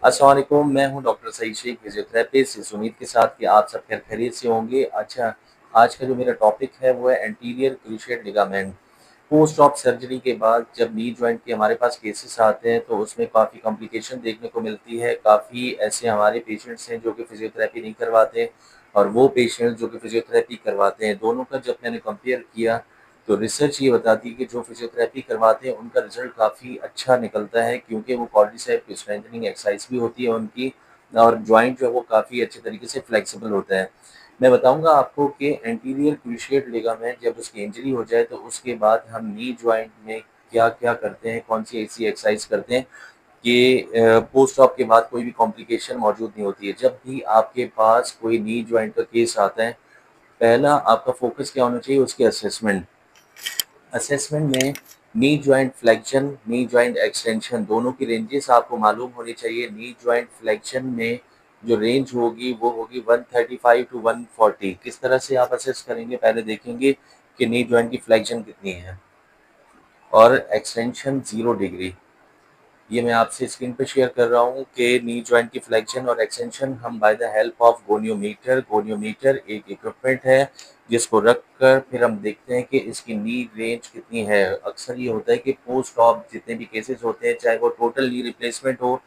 अस्सलाम वालेकुम, मैं हूं डॉक्टर सईद शेख, फिजियोथेरेपिस्ट। इस उम्मीद के साथ कि आप सब खैरियत से होंगे। अच्छा, आज का जो मेरा टॉपिक है वो है anterior cruciate ligament. Post op surgery के बाद जब नी जॉइंट के हमारे पास केसेस आते हैं तो उसमें काफ़ी कॉम्प्लिकेशन देखने को मिलती है। काफ़ी ऐसे हमारे पेशेंट्स हैं जो कि फिजियोथेरेपी नहीं करवाते, और वो पेशेंट्स जो कि फिजियोथेरेपी करवाते हैं। दोनों का जब मैंने कंपेयर किया तो रिसर्च ये बताती है कि जो फिजियोथेरेपी करवाते हैं उनका रिजल्ट काफ़ी अच्छा निकलता है, क्योंकि वो क्वाड्रिसेप की स्ट्रेंथनिंग एक्सरसाइज भी होती है उनकी, और जॉइंट जो है वो काफ़ी अच्छे तरीके से फ्लेक्सिबल होता है। मैं बताऊंगा आपको कि एंटीरियर क्रूशिएट लिगामेंट जब उसकी इंजरी हो जाए तो उसके बाद हम नी जॉइंट में क्या क्या करते हैं, कौन सी ऐसी एक्सरसाइज करते हैं कि पोस्ट ऑप के बाद कोई भी कॉम्प्लिकेशन मौजूद नहीं होती है। जब भी आपके पास कोई नी जॉइंट का केस आता है, पहला आपका फोकस क्या होना चाहिए, उसकी असेसमेंट। असेसमेंट में knee joint flexion, knee joint extension दोनों की रेंजेस आपको मालूम होनी चाहिए। नी जॉइंट फ्लेक्शन में जो रेंज होगी वो होगी 135 टू 140। किस तरह से आप असेस करेंगे, पहले देखेंगे कि नी जॉइंट की फ्लेक्शन कितनी है, और एक्सटेंशन 0 डिग्री। ये मैं आपसे स्क्रीन पे शेयर कर रहा हूँ कि नी जॉइंट की फ्लेक्शन और एक्सटेंशन हम by the help of goniometer, goniometer एक इक्विपमेंट है जिसको रख कर फिर हम देखते हैं कि इसकी नी रेंज कितनी है। अक्सर ये होता है कि पोस्ट ऑप जितने भी केसेस होते हैं, चाहे वो टोटल नी रिप्लेसमेंट हो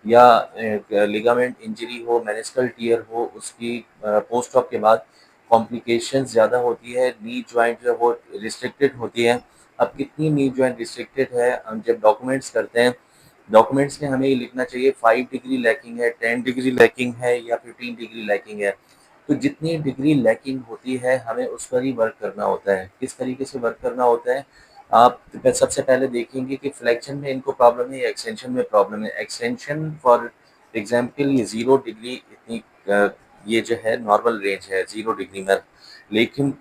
या लिगामेंट इंजरी हो, मेनिस्कल टियर हो, उसकी पोस्ट ऑप के बाद कॉम्प्लिकेशंस ज़्यादा होती है। नी जॉइंट जो है वो रिस्ट्रिक्टेड होती है। अब कितनी नी जॉइंट रिस्ट्रिक्टेड है, हम जब डॉक्यूमेंट्स करते हैं, डॉक्यूमेंट्स में हमें ये लिखना चाहिए 5 डिग्री लैकिंग है, 10 डिग्री लैकिंग है या 15 डिग्री लैकिंग है। तो जितनी डिग्री लैकिंग होती है हमें उस पर ही वर्क करना होता है। किस तरीके से वर्क करना होता है, आप सबसे पहले देखेंगे कि फ्लेक्शन में इनको प्रॉब्लम है या एक्सटेंशन में प्रॉब्लम है। एक्सटेंशन फॉर एग्जाम्पल ये 0 डिग्री इतनी ये जो है नॉर्मल रेंज है 0 डिग्री में, लेकिन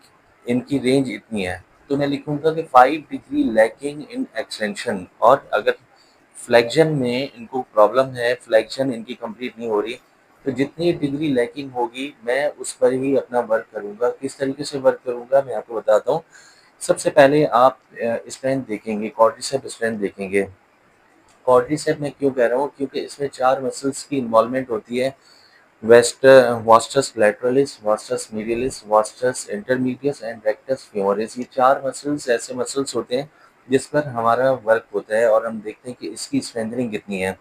इनकी रेंज इतनी है। तो मैं लिखूंगा कि 5 डिग्री लैकिंग इन एक्सटेंशन, और अगर फ्लेक्शन में इनको प्रॉब्लम है, फ्लेक्शन इनकी कंप्लीट नहीं हो रही, तो जितनी डिग्री लैकिंग होगी मैं उस पर ही अपना वर्क करूँगा। किस तरीके से वर्क करूँगा मैं आपको बताता हूँ। सबसे पहले आप स्ट्रेंथ देखेंगे, क्वाड्रिसेप स्ट्रेंथ देखेंगे। क्वाड्रिसेप मैं क्यों कह रहा हूँ, क्योंकि इसमें 4 मसल्स की इन्वॉल्वमेंट होती है। Vastus lateralis, vastus medialis, vastus intermedius and rectus femoris. ये 4 मसल्स ऐसे मसल्स होते हैं जिस पर हमारा वर्क होता है, और हम देखते हैं कि इसकी स्ट्रेंथनिंग कितनी है।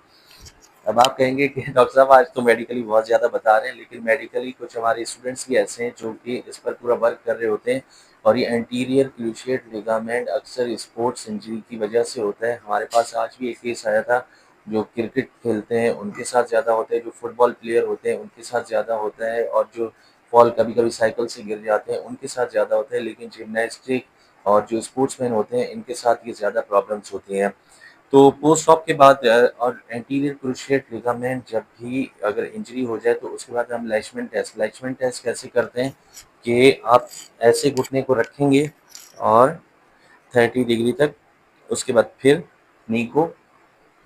अब आप कहेंगे कि डॉक्टर साहब आज तो मेडिकली बहुत ज़्यादा बता रहे हैं, लेकिन मेडिकली कुछ हमारे स्टूडेंट्स भी ऐसे हैं जो कि इस पर पूरा वर्क कर रहे होते हैं। और ये एंटीरियर क्रूशिएट लिगामेंट अक्सर स्पोर्ट्स इंजरी की वजह से होता है। हमारे पास आज भी एक केस आया था, जो क्रिकेट खेलते हैं उनके साथ ज़्यादा होता है, जो फुटबॉल प्लेयर होते हैं उनके साथ ज़्यादा होता है, और जो फॉल कभी कभी साइकिल से गिर जाते हैं उनके साथ ज़्यादा होता है। लेकिन जिमनास्टिक और जो स्पोर्ट्समैन होते हैं इनके साथ ये ज़्यादा प्रॉब्लम्स होती हैं। तो पोस्ट ऑप के बाद और एंटीरियर क्रूशिएट लिगामेंट जब भी अगर इंजरी हो जाए तो उसके बाद हम लैशमेंट टेस्ट कैसे करते हैं कि आप ऐसे घुटने को रखेंगे और 30 डिग्री तक, उसके बाद फिर नी को,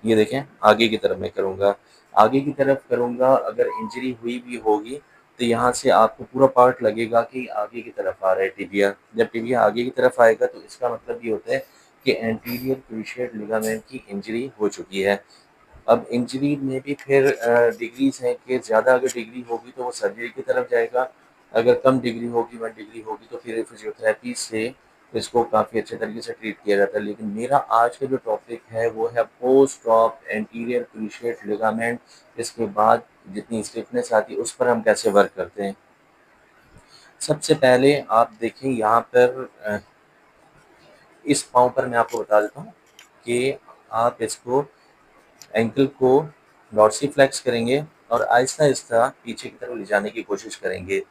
ये देखें आगे की तरफ मैं करूँगा, आगे की तरफ करूँगा। अगर इंजरी हुई भी होगी तो यहाँ से आपको पूरा पार्ट लगेगा कि आगे की तरफ आ रहा है टिबिया। जब टिबिया आगे की तरफ आएगा तो इसका मतलब ये होता है कि एंटीरियर क्रूशिएट लिगामेंट की इंजरी हो चुकी है। अब इंजरी में भी फिर डिग्रीज हैं कि ज़्यादा अगर डिग्री होगी तो वो सर्जरी की तरफ जाएगा, अगर कम डिग्री होगी 1 डिग्री होगी तो फिर फिजियोथेरेपी से इसको काफ़ी अच्छे तरीके से ट्रीट किया जाता है। लेकिन मेरा आज का जो टॉपिक है वो है post op anterior cruciate ligament. इसके बाद जितनी स्टिफनेस आती है उस पर हम कैसे वर्क करते हैं। सबसे पहले आप देखें यहाँ पर इस पाँव पर मैं आपको बता देता हूँ कि आप इसको एंकल को डॉर्सीफ्लेक्स करेंगे और आहिस्ता-आहिस्ता पीछे की तरफ ले जाने की कोशिश करेंगे।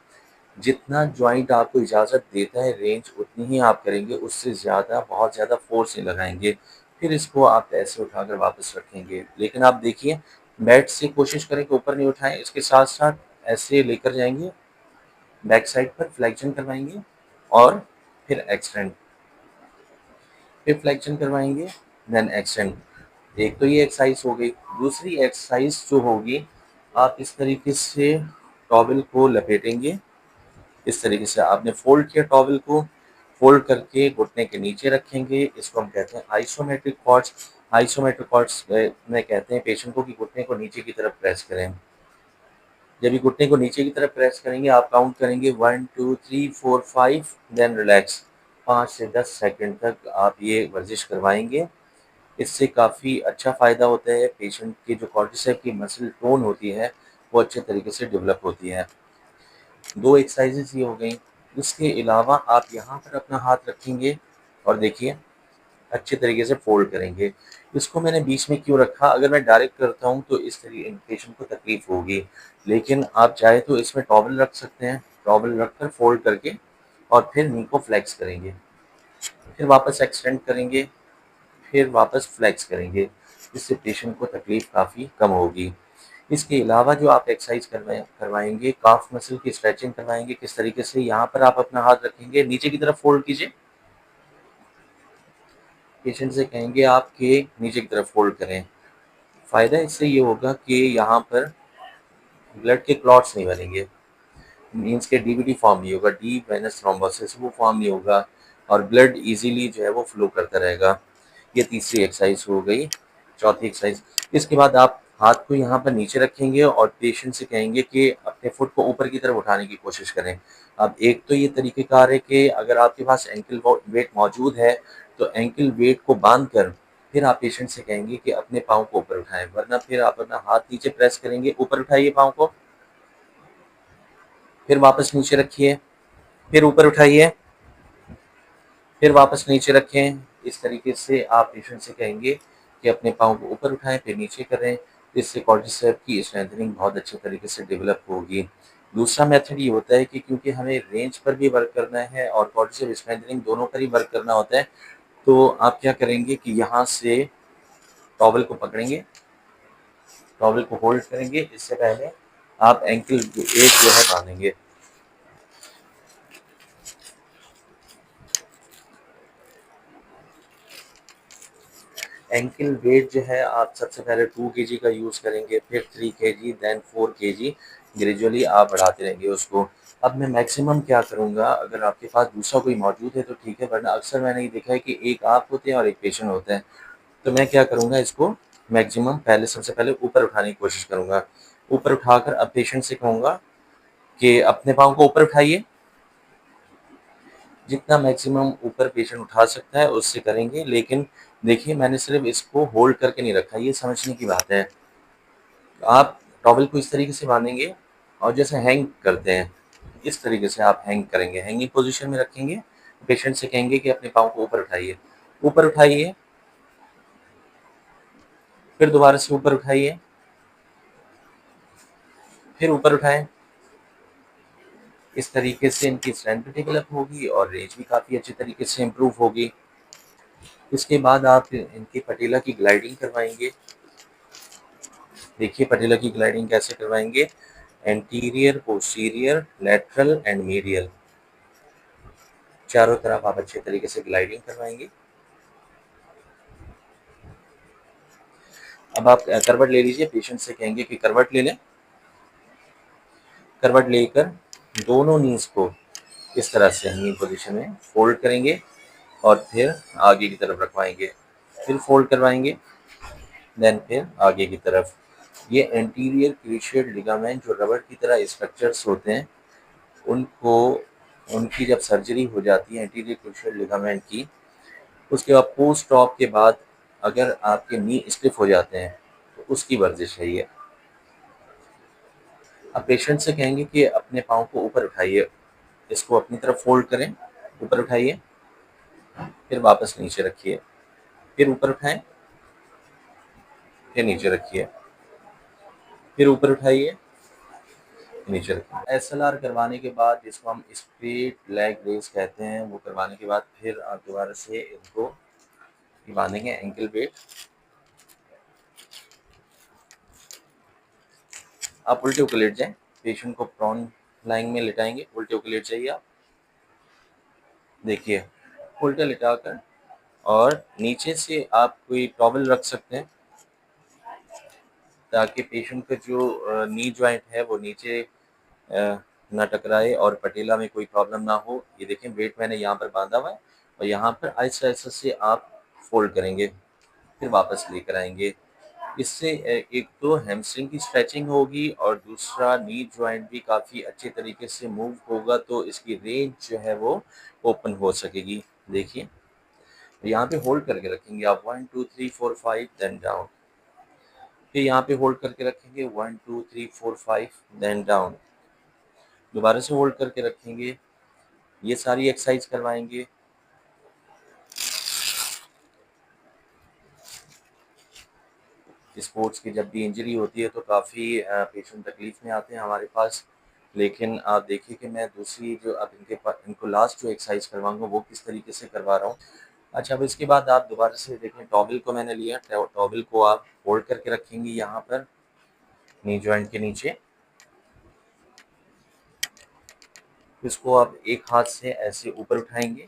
जितना जॉइंट आपको इजाज़त देता है रेंज उतनी ही आप करेंगे, उससे ज़्यादा बहुत ज़्यादा फ़ोर्स नहीं लगाएँगे। फिर इसको आप ऐसे उठाकर वापस रखेंगे। लेकिन आप देखिए, बेड से कोशिश करें कि ऊपर नहीं उठाएँ, इसके साथ-साथ ऐसे लेकर जाएँगे, बैक साइड पर फ्लेक्शन करवाएँगे और फिर एक्सटेंड, फिर फ्लेक्शन करवाएँगे, देन एक्सटेंड। एक तो ये एक्सरसाइज हो गई। दूसरी एक्सरसाइज जो होगी, आप इस तरीके से टॉवल को लपेटेंगे। इस तरीके से आपने फोल्ड किया, टॉवल को फोल्ड करके घुटने के नीचे रखेंगे। इसको हम कहते हैं आइसोमेट्रिक क्वाड्स। आइसोमेट्रोकॉर्ड्स में कहते हैं पेशेंट को कि घुटने को नीचे की तरफ प्रेस करें। जब ये घुटने को नीचे की तरफ प्रेस करेंगे आप काउंट करेंगे 1 2 3 4 5 देन रिलैक्स। 5 से 10 सेकंड तक आप ये वर्जिश करवाएंगे। इससे काफ़ी अच्छा फ़ायदा होता है। पेशेंट की जो क्वाड्रिसेप की मसल टोन होती है वो अच्छे तरीके से डेवलप होती है। 2 एक्सरसाइजेस ये हो गई। इसके अलावा आप यहाँ पर अपना हाथ रखेंगे और देखिए अच्छे तरीके से फोल्ड करेंगे। इसको मैंने बीच में क्यों रखा, अगर मैं डायरेक्ट करता हूँ तो इस तरीके पेशेंट को तकलीफ होगी, लेकिन आप चाहे तो इसमें टॉवल रख सकते हैं। टॉवल रखकर फोल्ड करके और फिर नी को फ्लेक्स करेंगे, फिर वापस एक्सटेंड करेंगे, फिर वापस फ्लेक्स करेंगे। इससे पेशेंट को तकलीफ काफ़ी कम होगी। इसके अलावा जो आप एक्सरसाइज करवाएंगे काफ मसल की स्ट्रेचिंग करवाएंगे। किस तरीके से, यहाँ पर आप अपना हाथ रखेंगे, नीचे की तरफ फोल्ड कीजिए। पेशेंट से कहेंगे आप कि नीचे की तरफ फोल्ड करें। फ़ायदा इससे ये होगा कि यहाँ पर ब्लड के क्लॉट्स नहीं बनेंगे, मीन्स के डीवीडी फॉर्म नहीं होगा, डीप वेनस थ्रोम्बोसिस वो फॉर्म नहीं होगा और ब्लड इजीली जो है वो फ्लो करता रहेगा। ये तीसरी एक्सरसाइज हो गई। चौथी एक्सरसाइज, इसके बाद आप हाथ को यहाँ पर नीचे रखेंगे और पेशेंट से कहेंगे कि अपने फुट को ऊपर की तरफ उठाने की कोशिश करें। अब एक तो ये तरीक़ेकार है कि अगर आपके पास एंकल वेट मौजूद है तो एंकल वेट को बांध कर फिर आप पेशेंट से कहेंगे कि अपने पाँव को ऊपर उठाएं, वरना फिर आप अपना हाथ नीचे प्रेस करेंगे। ऊपर उठाइए पाँव को, फिर वापस नीचे रखिए, फिर ऊपर उठाइए, फिर वापस नीचे रखें। इस तरीके से आप पेशेंट से कहेंगे कि अपने पाँव को ऊपर उठाएं फिर नीचे करें। इससे क्वाड्रिसेप की स्ट्रेंथनिंग बहुत अच्छे तरीके से डेवलप होगी। दूसरा मेथड ये होता है कि क्योंकि हमें रेंज पर भी वर्क करना है और क्वाड्रिसेप स्ट्रेंथनिंग दोनों पर ही वर्क करना होता है, तो आप क्या करेंगे कि यहाँ से टॉवल को पकड़ेंगे, टॉवल को होल्ड करेंगे। इससे पहले आप एंकल वेट जो है बांधेंगे। एंकल वेट जो है आप सबसे पहले 2 केजी का यूज़ करेंगे, फिर 3 केजी, देन 4 केजी, ग्रेजुअली आप बढ़ाते रहेंगे उसको। अब मैं मैक्सिमम क्या करूँगा, अगर आपके पास दूसरा कोई मौजूद है तो ठीक है, वरना अक्सर मैंने ये देखा है कि एक आप होते हैं और एक पेशेंट होता है। तो मैं क्या करूँगा, इसको मैक्सिमम पहले सबसे पहले ऊपर उठाने की कोशिश करूँगा। ऊपर उठाकर अब पेशेंट से कहूँगा कि अपने पाँव को ऊपर उठाइए। जितना मैक्सिमम ऊपर पेशेंट उठा सकता है उससे करेंगे, लेकिन देखिए मैंने सिर्फ इसको होल्ड करके नहीं रखा, ये समझने की बात है। आप टॉवल को इस तरीके से बांधेंगे और जैसे हैंग करते हैं इस तरीके से आप हैंग करेंगे, हैंगिंग पोजीशन में रखेंगे। पेशेंट से कहेंगे कि अपने पाँव को ऊपर उठाइए, ऊपर उठाइए, फिर दोबारा से ऊपर उठाइए, फिर ऊपर उठाएं। इस तरीके से इनकी स्ट्रेंथ भी डेवलप होगी और रेंज भी काफ़ी अच्छे तरीके से इम्प्रूव होगी। इसके बाद आप इनकी पटेला की ग्लाइडिंग करवाएंगे। देखिए पटेला की ग्लाइडिंग कैसे करवाएंगे, anterior, posterior, lateral and medial, चारों तरफ आप अच्छे तरीके से ग्लाइडिंग करवाएंगे। अब आप करवट ले लीजिए, पेशेंट से कहेंगे कि करवट ले लें। करवट लेकर दोनों नीज को इस तरह से हैंगिंग पोजीशन में फोल्ड करेंगे और फिर आगे की तरफ रखवाएंगे, फिर फोल्ड करवाएंगे, देन फिर आगे की तरफ। ये एंटीरियर क्रूशिएट लिगामेंट जो रबड़ की तरह स्ट्रक्चर्स होते हैं, उनको उनकी जब सर्जरी हो जाती है एंटीरियर क्रूशिएट लिगामेंट की, उसके बाद पोस्ट ऑप के बाद अगर आपके नी स्टिफ हो जाते हैं तो उसकी वर्जिश है ये। अब पेशेंट से कहेंगे कि अपने पाँव को ऊपर उठाइए, इसको अपनी तरफ फोल्ड करें, ऊपर उठाइए, फिर वापस नीचे रखिए, फिर ऊपर उठाएं, फिर नीचे रखिए, फिर ऊपर उठाइए, नीचे रखिए। एसएलआर करवाने के बाद, जिसको हम स्ट्रेट लेग रेस कहते हैं, वो करवाने के बाद फिर आप दोबारा से इनको बांधेंगे एंकल वेट। आप उल्टे होकर लेट जाएं, पेशेंट को प्रॉन लाइन में लेटाएंगे, उल्टे होकर लेट जाइए आप। देखिए उल्टे लिटाकर और नीचे से आप कोई टॉवल रख सकते हैं ताकि पेशेंट का जो नी जॉइंट है वो नीचे ना टकराए और पटेला में कोई प्रॉब्लम ना हो। ये देखें वेट मैंने यहाँ पर बांधा हुआ है और यहाँ पर आहिस्ता आहिस्ता से आप फोल्ड करेंगे। फिर वापस लेकर आएंगे। इससे एक तो हैमस्ट्रिंग की स्ट्रेचिंग होगी और दूसरा नी जॉइंट भी काफ़ी अच्छे तरीके से मूव होगा, तो इसकी रेंज जो है वो ओपन हो सकेगी। देखिए, यहाँ पे होल्ड करके रखेंगे आप 1 2 3 4 5 देन डाउन। फिर यहाँ पे होल्ड करके रखेंगे 1 2 3 4 5 देन डाउन। दोबारा से होल्ड करके रखेंगे। ये सारी एक्सरसाइज करवाएंगे। स्पोर्ट्स की जब भी इंजरी होती है तो काफ़ी पेशेंट तकलीफ में आते हैं हमारे पास। लेकिन आप देखिए कि मैं दूसरी जो अब इनको लास्ट जो एक्सरसाइज करवाऊंगा वो किस तरीके से करवा रहा हूँ। अच्छा, अब इसके बाद आप दोबारा से देखें, टॉवल को मैंने लिया, टॉवल को आप होल्ड करके रखेंगे यहाँ पर नी जॉइंट के नीचे। इसको आप एक हाथ से ऐसे ऊपर उठाएंगे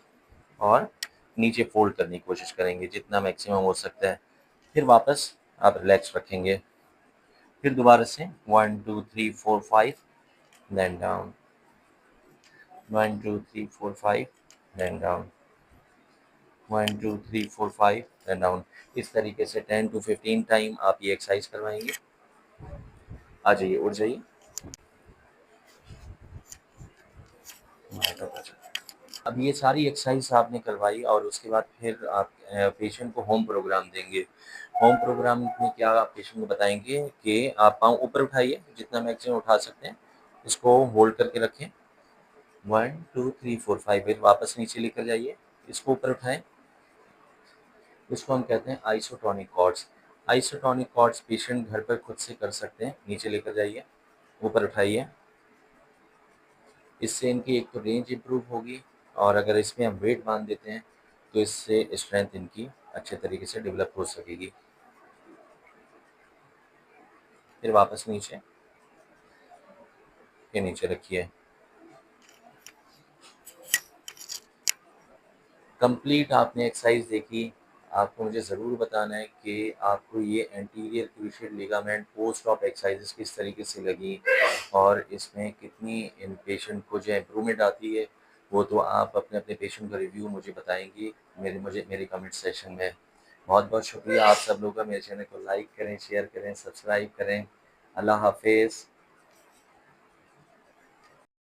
और नीचे फोल्ड करने की कोशिश करेंगे जितना मैक्सिमम हो सकता है। फिर वापस आप रिलैक्स रखेंगे। फिर दोबारा से 1 2 3 4 5 then down, 1 2 3 4 5 then down, 1 2 3 4 5 then down. इस तरीके से 10 to 15 टाइम आप ये एक्सरसाइज करवाएंगे। आ जाइए, उठ जाइए। अब ये सारी एक्सरसाइज आपने करवाई और उसके बाद फिर आप पेशेंट को होम प्रोग्राम देंगे। होम प्रोग्राम में क्या आप पेशेंट को बताएंगे कि आप पाँव ऊपर उठाइए, जितना मैक्सिमम उठा सकते हैं। इसको होल्ड करके रखें 1 2 3 4 5, फिर वापस नीचे लेकर जाइए। इसको ऊपर उठाएं। इसको हम कहते हैं isotonic cords. Isotonic cords patient घर पर खुद से कर सकते हैं। नीचे लेकर जाइए, ऊपर उठाइए। इससे इनकी एक तो रेंज इम्प्रूव होगी और अगर इसमें हम वेट बांध देते हैं तो इससे स्ट्रेंथ इनकी अच्छे तरीके से डेवलप हो सकेगी। फिर वापस नीचे, फिर नीचे रखिए। कंप्लीट आपने एक्सरसाइज देखी। आपको मुझे ज़रूर बताना है कि आपको ये anterior cruciate ligament post op exercises किस तरीके से लगी और इसमें कितनी इन पेशेंट को जो इम्प्रूवमेंट आती है। वो तो आप अपने अपने पेशेंट का रिव्यू मुझे बताएंगी मेरे कमेंट सेशन में। बहुत बहुत शुक्रिया आप सब लोगों का। मेरे चैनल को लाइक करें, शेयर करें, सब्सक्राइब करें। अल्लाह हाफिज़।